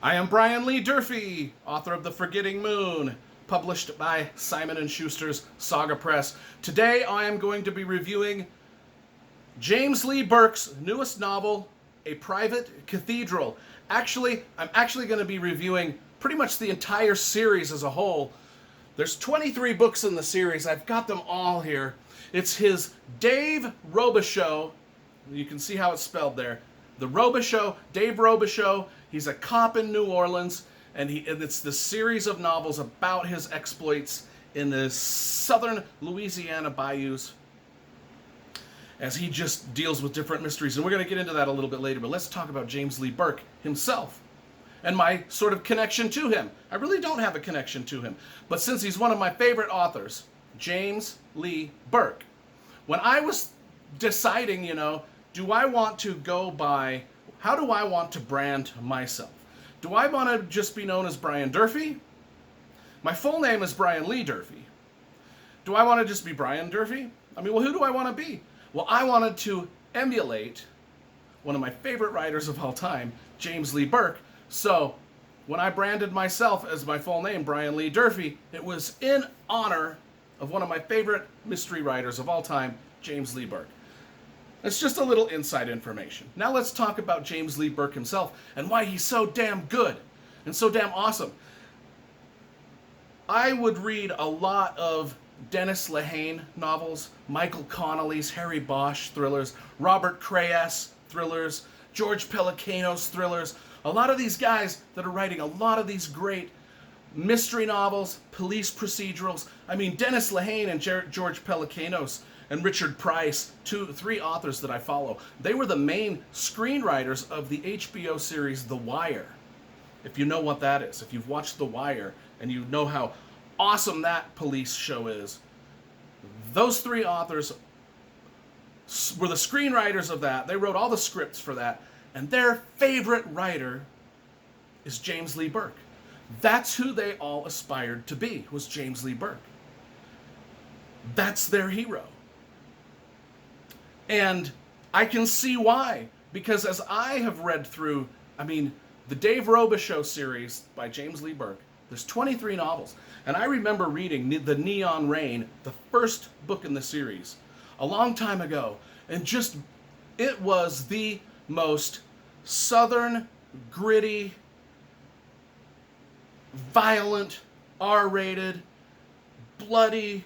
I am Brian Lee Durfee, author of The Forgetting Moon, published by Simon & Schuster's Saga Press. Today I am going to be reviewing James Lee Burke's newest novel, A Private Cathedral. I'm actually going to be reviewing pretty much the entire series as a whole. There's 23 books in the series. I've got them all here. It's his Dave Robicheaux. You can see how it's spelled there. The Robicheaux, Dave Robicheaux. He's a cop in New Orleans, and it's the series of novels about his exploits in the southern Louisiana bayous as he just deals with different mysteries. And we're going to get into that a little bit later, but let's talk about James Lee Burke himself and my sort of connection to him. I really don't have a connection to him, but since he's one of my favorite authors, James Lee Burke, when I was deciding, do I want to go by, how do I want to brand myself? Do I want to just be known as Brian Durfee? My full name is Brian Lee Durfee. Do I want to just be Brian Durfee? Who do I want to be? Well, I wanted to emulate one of my favorite writers of all time, James Lee Burke. So when I branded myself as my full name, Brian Lee Durfee, it was in honor of one of my favorite mystery writers of all time, James Lee Burke. It's just a little inside information. Now let's talk about James Lee Burke himself and why he's so damn good and so damn awesome. I would read a lot of Dennis Lehane novels, Michael Connelly's Harry Bosch thrillers, Robert Craas thrillers, George Pelecanos thrillers. A lot of these guys that are writing a lot of these great mystery novels, police procedurals. Dennis Lehane and George Pelecanos and Richard Price, three authors that I follow, they were the main screenwriters of the HBO series The Wire. If you know what that is, if you've watched The Wire and you know how awesome that police show is, those three authors were the screenwriters of that. They wrote all the scripts for that, and their favorite writer is James Lee Burke. That's who they all aspired to be, was James Lee Burke. That's their hero. And I can see why, because as I have read through, the Dave Robicheaux series by James Lee Burke, there's 23 novels. And I remember reading The Neon Rain, the first book in the series, a long time ago. And it was the most southern, gritty, violent, R-rated, bloody,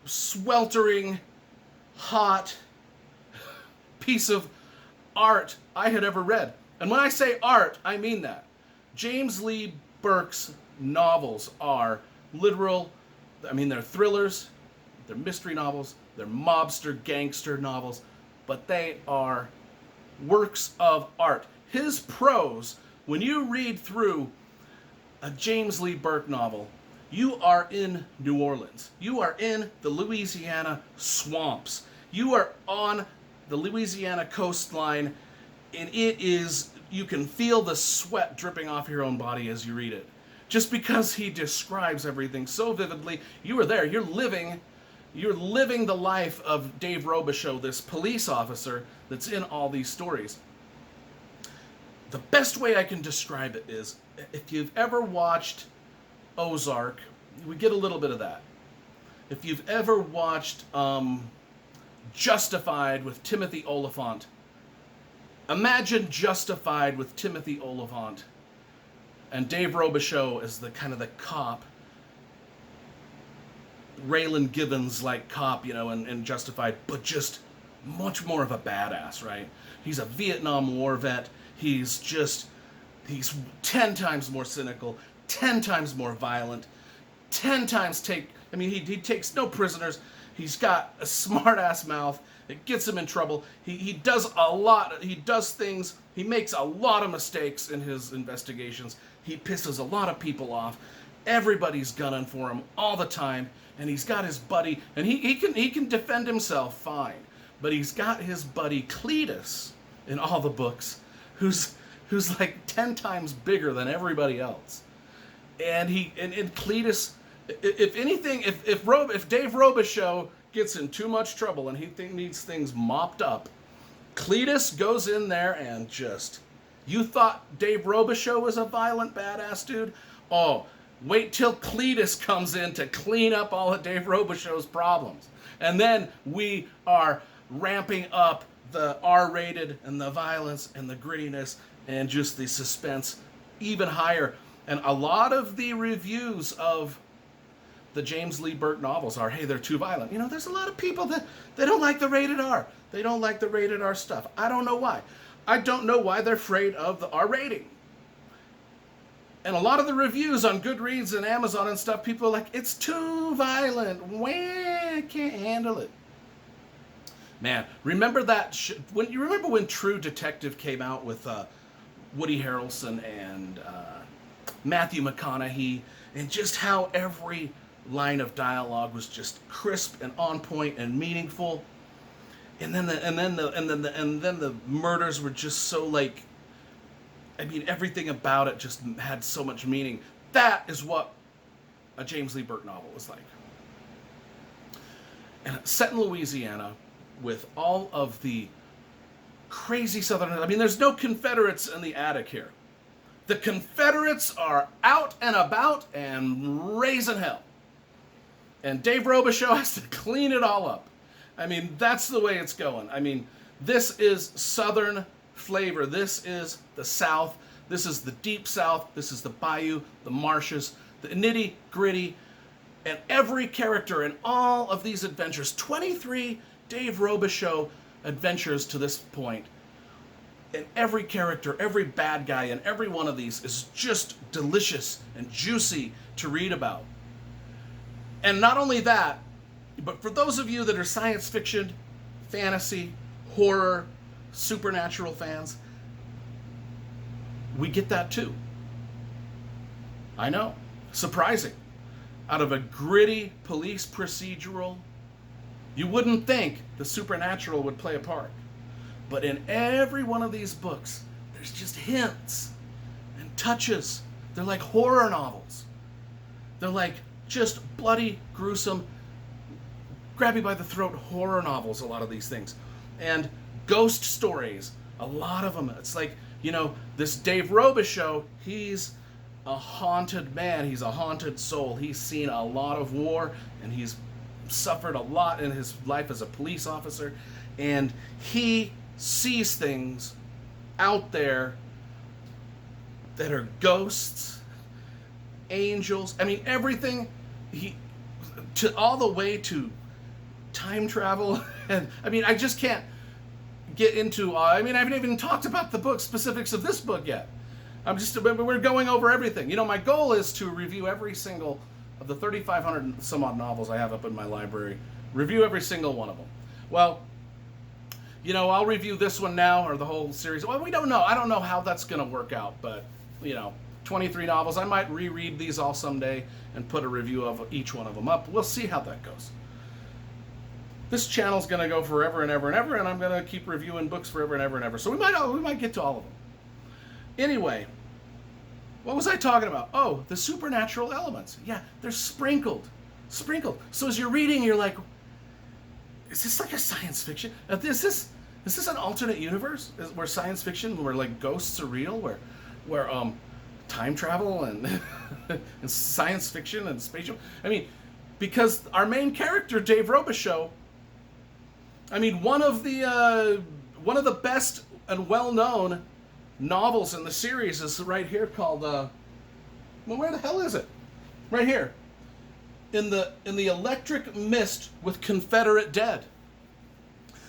sweltering, hot piece of art I had ever read. And when I say art, I mean that. James Lee Burke's novels are literal, they're thrillers, they're mystery novels, they're mobster, gangster novels, but they are works of art. His prose, when you read through a James Lee Burke novel, you are in New Orleans. You are in the Louisiana swamps. You are on the Louisiana coastline, and you can feel the sweat dripping off your own body as you read it. Just because he describes everything so vividly, you are there. You're living the life of Dave Robicheaux, this police officer that's in all these stories. The best way I can describe it is, if you've ever watched Ozark, we get a little bit of that. If you've ever watched Justified with Timothy Olyphant, imagine Justified with Timothy Olyphant and Dave Robicheaux as the kind of the cop, Raylan Givens-like cop, and Justified, but just much more of a badass, right? He's a Vietnam War vet. He's 10 times more cynical, 10 times more violent, 10 times he takes no prisoners. He's got a smart-ass mouth. It gets him in trouble. He does things. He makes a lot of mistakes in his investigations. He pisses a lot of people off. Everybody's gunning for him all the time. And he's got his buddy, and he can defend himself fine. But he's got his buddy Cletus in all the books, who's like 10 times bigger than everybody else. And Cletus, if anything, if Dave Robicheaux gets in too much trouble and he needs things mopped up, Cletus goes in there and just You thought Dave Robicheaux was a violent badass dude? Oh, wait till Cletus comes in to clean up all of Dave Robichaux's problems. And then we are ramping up the R-rated and the violence and the grittiness and just the suspense even higher. And a lot of the reviews of the James Lee Burke novels are, hey, they're too violent. You know, there's a lot of people that they don't like the rated R. They don't like the rated R stuff. I don't know why. I don't know why they're afraid of the R rating. And a lot of the reviews on Goodreads and Amazon and stuff, people are like, it's too violent. Wah, I can't handle it. Man, remember that? When you remember when True Detective came out with Woody Harrelson and Matthew McConaughey, and just how every line of dialogue was just crisp and on point and meaningful, and then the murders were just so like, I mean, everything about it just had so much meaning. That is what a James Lee Burke novel was like. And set in Louisiana with all of the crazy Southern... I mean, there's no Confederates in the attic here. The Confederates are out and about and raising hell. And Dave Robicheaux has to clean it all up. I mean, that's the way it's going. I mean, this is Southern flavor. This is the South. This is the Deep South. This is the bayou, the marshes, the nitty gritty. And every character in all of these adventures, 23 Dave Robicheaux adventures to this point, and every character, every bad guy in every one of these is just delicious and juicy to read about. And not only that, but for those of you that are science fiction, fantasy, horror, supernatural fans, we get that too. I know. Surprising. Out of a gritty police procedural, you wouldn't think the supernatural would play a part. But in every one of these books, there's just hints and touches. They're like horror novels. They're like just bloody, gruesome, grab you by the throat horror novels, a lot of these things. And ghost stories, a lot of them. It's like, you know, this Dave Robicheaux, he's a haunted man. He's a haunted soul. He's seen a lot of war, and he's suffered a lot in his life as a police officer. And he sees things out there that are ghosts, angels. I mean, everything. He to all the way to time travel. And I mean, I just can't get into. I mean, I haven't even talked about the book specifics of this book yet. We're going over everything. You know, my goal is to review every single of the 3,500 some odd novels I have up in my library. Review every single one of them. Well, you know, I'll review this one now, or the whole series. Well, we don't know. I don't know how that's going to work out, but, you know, 23 novels. I might reread these all someday and put a review of each one of them up. We'll see how that goes. This channel's going to go forever and ever and ever, and I'm going to keep reviewing books forever and ever and ever. So we might get to all of them. Anyway, what was I talking about? Oh, the supernatural elements. Yeah, they're sprinkled. So as you're reading, you're like, is this like a science fiction? Is this an alternate universe where science fiction, where like ghosts are real, where time travel and and science fiction and spatial? I mean, because our main character, Dave Robicheaux, I mean, one of the best and well-known novels in the series is right here called well, where the hell is it? Right here. In the Electric Mist with Confederate Dead.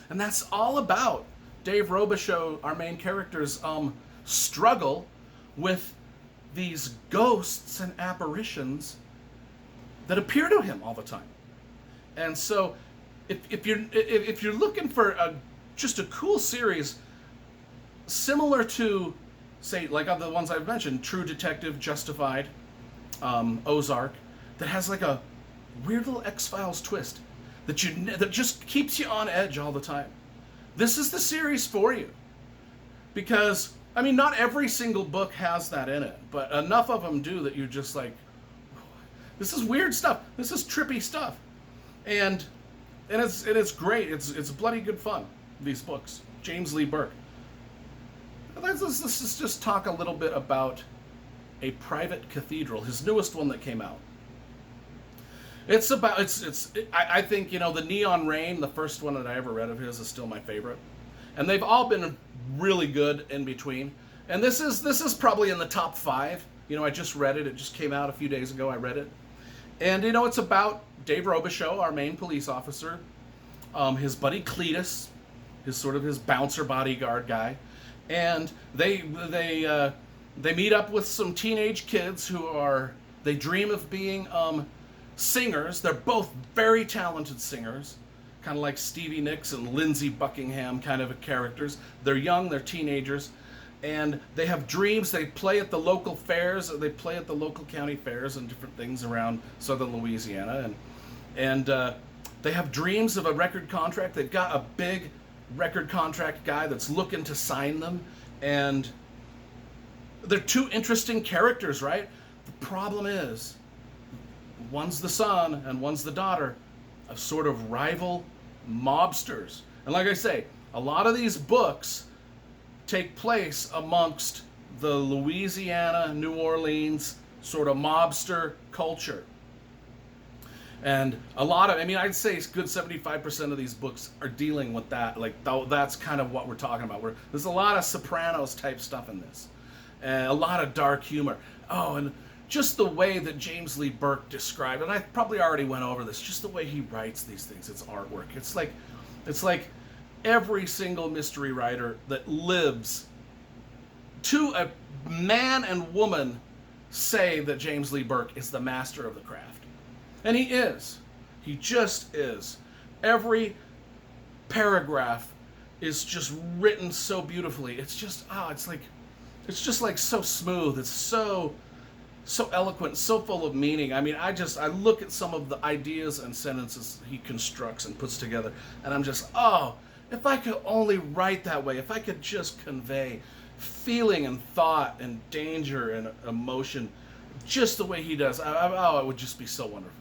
And that's all about Dave Robicheaux, our main character's struggle with these ghosts and apparitions that appear to him all the time. And so if you're looking for just a cool series similar to, say, like the ones I've mentioned, True Detective, Justified, Ozark, that has like a weird little X-Files twist that just keeps you on edge all the time. This is the series for you. Because, I mean, not every single book has that in it, but enough of them do that you're just like, this is weird stuff. This is trippy stuff. And it's great. It's bloody good fun, these books. James Lee Burke. let's just talk a little bit about A Private Cathedral, his newest one that came out. It's about I think, you know, the Neon Rain, the first one that I ever read of his, is still my favorite, and they've all been really good in between. And this is probably in the top 5. You know, I just read it. It just came out a few days ago. I read it, and you know, it's about Dave Robicheaux, our main police officer, his buddy Cletus, his bouncer bodyguard guy, and they meet up with some teenage kids they dream of being singers. They're both very talented singers, kind of like Stevie Nicks and Lindsey Buckingham kind of characters. They're young, they're teenagers, and they have dreams. They play at the local fairs, they play at the local county fairs and different things around southern Louisiana, and they have dreams of a record contract. They've got a big record contract guy that's looking to sign them, and they're two interesting characters, right? The problem is, one's the son and one's the daughter of sort of rival mobsters. And like I say, a lot of these books take place amongst the Louisiana, New Orleans sort of mobster culture. And I'd say a good 75% of these books are dealing with that. Like, that's kind of what we're talking about. There's a lot of Sopranos type stuff in this, and a lot of dark humor. Oh, and just the way that James Lee Burke described, and I probably already went over this, just the way he writes these things, it's artwork. It's like every single mystery writer that lives, to a man and woman, say that James Lee Burke is the master of the craft. And he is. He just is. Every paragraph is just written so beautifully. It's just, it's just like so smooth. It's so eloquent, so full of meaning. I mean, I look at some of the ideas and sentences he constructs and puts together, and I'm just, if I could only write that way, if I could just convey feeling and thought and danger and emotion just the way he does, it would just be so wonderful.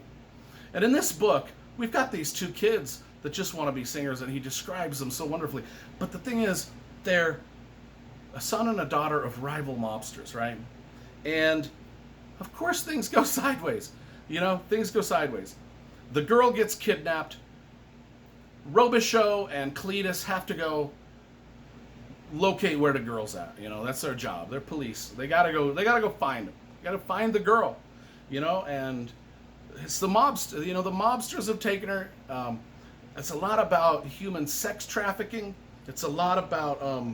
And in this book, we've got these two kids that just want to be singers, and he describes them so wonderfully. But the thing is, they're a son and a daughter of rival mobsters, right? And of course things go sideways. You know, things go sideways. The girl gets kidnapped. Robicheaux and Cletus have to go locate where the girl's at. You know, that's their job. They're police. They gotta go find them. They gotta find the girl. You know, and it's the mobsters. You know, the mobsters have taken her. It's a lot about human sex trafficking. It's a lot about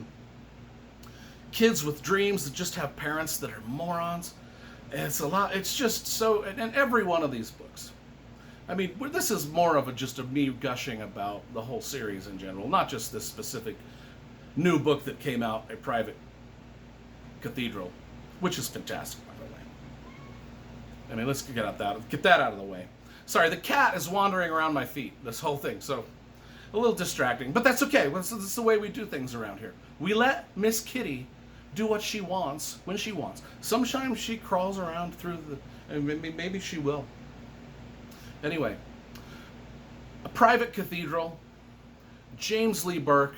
kids with dreams that just have parents that are morons. And it's just so, and every one of these books. I mean, this is more of just me gushing about the whole series in general, not just this specific new book that came out, A Private Cathedral, which is fantastic, by the way. I mean, let's get that out of the way. Sorry, the cat is wandering around my feet, this whole thing, so a little distracting, but that's okay. This is the way we do things around here. We let Miss Kitty do what she wants when she wants. Sometimes she crawls around through and maybe she will. Anyway, A Private Cathedral, James Lee Burke,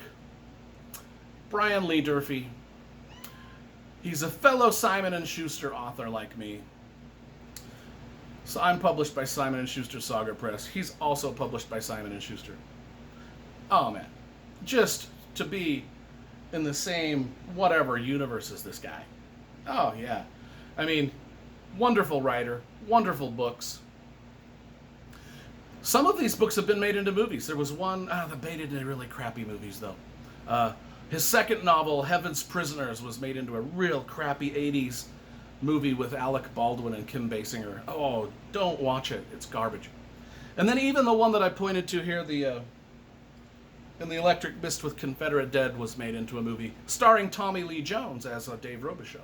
Brian Lee Durfee. He's a fellow Simon & Schuster author like me. So I'm published by Simon & Schuster Saga Press. He's also published by Simon & Schuster. Oh man, just to be in the same whatever universe as this guy. Oh yeah. I mean, wonderful writer, wonderful books. Some of these books have been made into movies. There was one, they made it into really crappy movies though. His second novel, Heaven's Prisoners, was made into a real crappy 80s movie with Alec Baldwin and Kim Basinger. Oh, don't watch it. It's garbage. And then even the one that I pointed to here, In the Electric Mist with Confederate Dead, was made into a movie starring Tommy Lee Jones as Dave Robicheaux.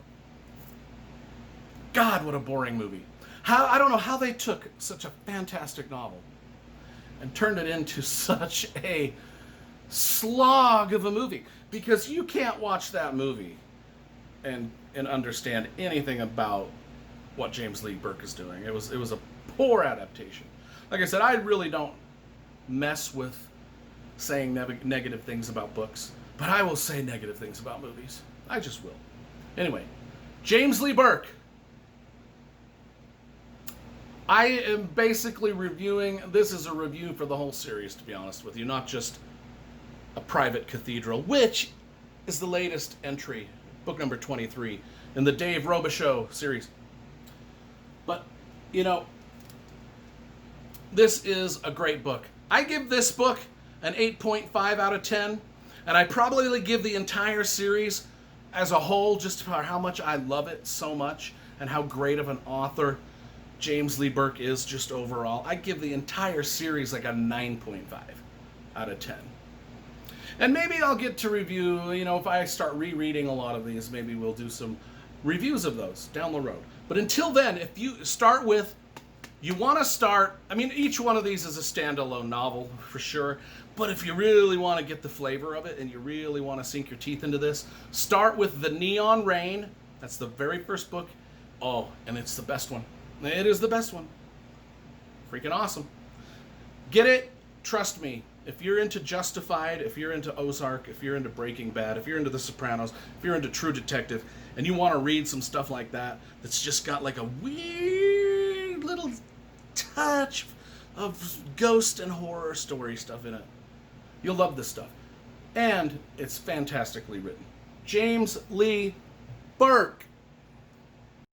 God, what a boring movie. I don't know how they took such a fantastic novel and turned it into such a slog of a movie, because you can't watch that movie and understand anything about what James Lee Burke is doing. It was a poor adaptation. Like I said, I really don't mess with saying negative things about books, but I will say negative things about movies. I just will. Anyway, James Lee Burke. I am basically reviewing, this is a review for the whole series, to be honest with you, not just A Private Cathedral, which is the latest entry, book number 23, in the Dave Robicheaux series. But, you know, this is a great book. I give this book an 8.5 out of 10, and I probably give the entire series as a whole, just for how much I love it so much, and how great of an author James Lee Burke is just overall. I give the entire series like a 9.5 out of 10. And maybe I'll get to review, you know, if I start rereading a lot of these, maybe we'll do some reviews of those down the road. But until then, if you start with, you want to start, I mean, each one of these is a standalone novel for sure, but if you really want to get the flavor of it and you really want to sink your teeth into this, start with The Neon Rain. That's the very first book. Oh, and it's the best one. It is the best one. Freaking awesome. Get it? Trust me. If you're into Justified, if you're into Ozark, if you're into Breaking Bad, if you're into The Sopranos, if you're into True Detective, and you want to read some stuff like that, that's just got like a weird little touch of ghost and horror story stuff in it, you'll love this stuff. And it's fantastically written. James Lee Burke.